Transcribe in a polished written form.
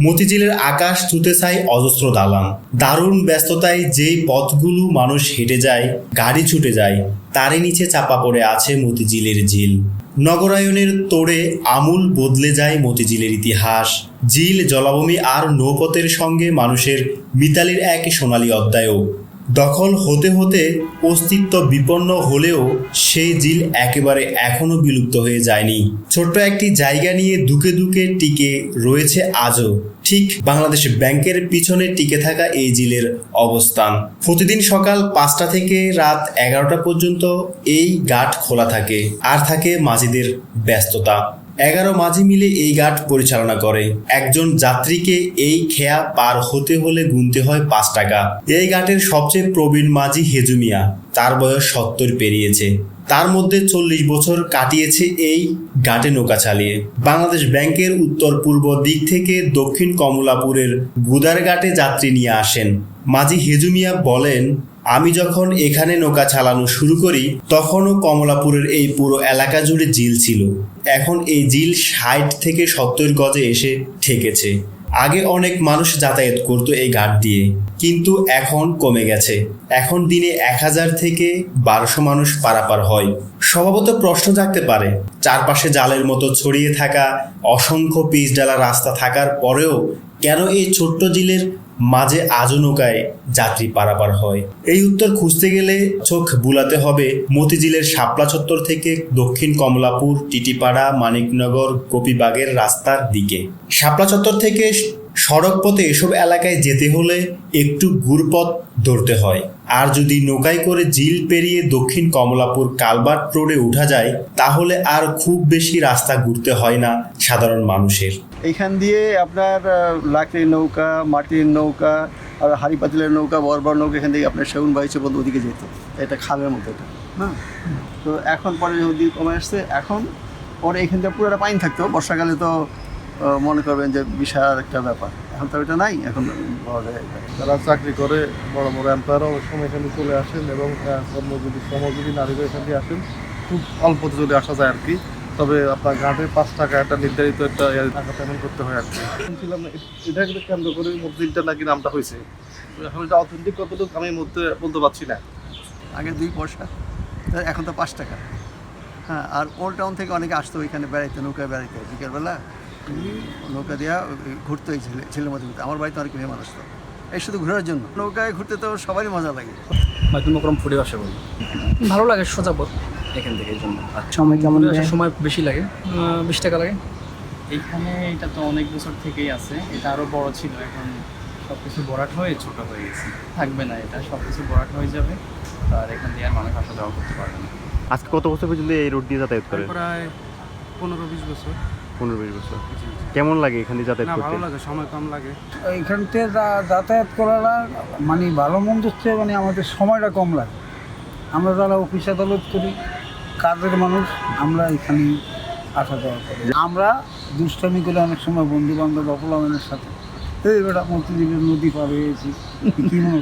মতিঝিলের আকাশ ছুঁতে চায় অজস্র দালান। দারুণ ব্যস্ততায় যেই পথগুলো মানুষ হেঁটে যায়, গাড়ি ছুটে যায়, তারই নিচে চাপা পড়ে আছে মতিঝিলের ঝিল। নগরায়নের তোড়ে আমূল বদলে যায় মতিঝিলের ইতিহাস। ঝিল, জলাভূমি আর নৌপথের সঙ্গে মানুষের মিতালির এক সোনালী অধ্যায়ও। দখল হতে হতে অস্তিত্ব বিপন্ন হলেও সেই ঝিল একেবারে এখনো বিলুপ্ত হয়ে যায়নি। ছোট্ট একটি জায়গা নিয়ে দুকে দুকে টিকে রয়েছে আজও। ঠিক বাংলাদেশ ব্যাংকের পিছনে টিকে থাকা এই ঝিলের অবস্থান। প্রতিদিন সকাল 5টা থেকে রাত 11টা পর্যন্ত এই ঘাট খোলা থাকে, আর থাকে মাঝিদের ব্যস্ততা। 11 মাঝি মিলে এই ঘাট পরিচালনা করে। একজন যাত্রীকে এই খেয়া পার হতে হলে গুনতে হয় 5 টাকা। এই ঘাটের সবচেয়ে প্রবীণ মাঝি হেজু মিয়া, তার বয়স 70 পেরিয়েছে। তার মধ্যে 40 বছর কাটিয়েছে এই ঘাটে নৌকা চালিয়ে। বাংলাদেশ ব্যাংকের উত্তর পূর্ব দিক থেকে দক্ষিণ কমলাপুরের গুদার ঘাটে যাত্রী নিয়ে আসেন। মাঝি হেজু মিয়া বলেন, আমি যখন এখানে নৌকা চালানো শুরু করি তখনও কমলাপুরের এই পুরো এলাকা জুড়ে ঝিল ছিল। এখন এই ঝিল 60 থেকে 70 গজে এসে ঠেকেছে। আগে অনেক মানুষ যাতায়াত করতো এই ঘাট দিয়ে, কিন্তু এখন কমে গেছে। এখন দিনে 1000 থেকে 1200 মানুষ পারাপার হয়। স্বভাবত প্রশ্ন জাগতে পারে, চারপাশে জালের মতো ছড়িয়ে থাকা অসংখ্য পিচ ডালা রাস্তা থাকার পরেও কেন এই ছোট্ট ঝিলের মাঝে আজও নৌকায় যাত্রী পারাপার হয়? এই উত্তর খুঁজতে গেলে চোখ বুলাতে হবে মতিঝিলের শাপলা চত্বর থেকে দক্ষিণ কমলাপুর, টিটিপাড়া, মানিকনগর, গোপীবাগের রাস্তার দিকে। শাপলা চত্বর থেকে সড়ক পথে এসব এলাকায় যেতে হলে একটু ঘুরপথ ধরতে হয়। আর যদি নৌকায় করে ঝিল পেরিয়ে দক্ষিণ কমলাপুর কালভার্ট রোডে উঠা যায়, তাহলে আর খুব বেশি রাস্তা ঘুরতে হয় না সাধারণ মানুষের। এইখান দিয়ে আপনার লাকড়ির নৌকা, মাটির নৌকা, আর হাড়ি পাতিলের নৌকা, বড় বড় নৌকা এখান থেকে আপনার সেগুন বাইচে পর্যন্ত ওদিকে যেত। এটা খালের মতো এটা, হ্যাঁ। তো এখন পরে নদী কমে আসছে, এখন পরে এখান থেকে পুরোটা পানি থাকতো। বর্ষাকালে তো মনে করবেন যে বিশাল একটা ব্যাপার। এখন তো এটা নাই। এখন যারা চাকরি করে বড় বড় এমপ্লয়ারও অনেক সময় এখানে চলে আসেন এবং শ্রমজীবী নারীরা এখান থেকে আসেন। খুব অল্পতে যদি আসা যায় আর কি। তবে আপনার ঘাটে 5 টাকা একটা নির্ধারিত একটা টাকা পেমেন্ট করতে হয় আর কি। শুনছিলাম এটাকে কেন্দ্র করে মসজিদটা নাকি নামটা হয়েছে। এখন এটা অথেন্টিক কতটুকু আমি বলতে পারছি না। আগে 2 পয়সা, এখন তো 5 টাকা। হ্যাঁ, আর ওল্ড টাউন থেকে অনেকে আসতো ওইখানে বেড়াইতে, নৌকায় বেড়াইতে। বিকেলবেলা নৌকা দেওয়া ঘুরতো এই ছেলের মধ্যে ঘুরতে। আমার বাড়িতে অনেক মেয়ে মানুষ তো এই শুধু ঘোরার জন্য। নৌকায় ঘুরতে তো সবারই মজা লাগে। মাইতুল ফুটে আসে বলি ভালো লাগে, সোজা পথ এখান থেকে। এই জন্য সময় কেমন? সময় বেশি লাগে, 20 টাকা লাগে। এইখানে এটা তো অনেক বছর থেকেই আছে, এটা আরও বড় ছিল। এখন সব কিছু ভরাট হয়ে ছোটো হয়ে গেছে, থাকবে না এটা, সব কিছু ভরাট হয়ে যাবে। আর এখান দিয়ে আর মানুষ আসা যাওয়া করতে পারবে না। আজকে কত বছর পর্যন্ত এই রোড দিয়ে যাতায়াত করে? প্রায় 15-20 বছর। 15-20 বছর। কেমন লাগে এখানে যাতায়াত করতে? ভালো লাগে, সময় কম লাগে। এইখান থেকে যাতায়াত করাটা মানে ভালো মন্দ হচ্ছে, মানে আমাদের সময়টা কম লাগে। আমরা যারা অফিস আদালত করি, কাজের মানুষ, আমরা এখানে আসা যাওয়া করি। আমরা দুষ্টামি করে অনেক সময় বন্ধু বান্ধব অপলায়নের সাথে এই বেটা মতিঝিলের নদী পার হয়েছি, কী মনে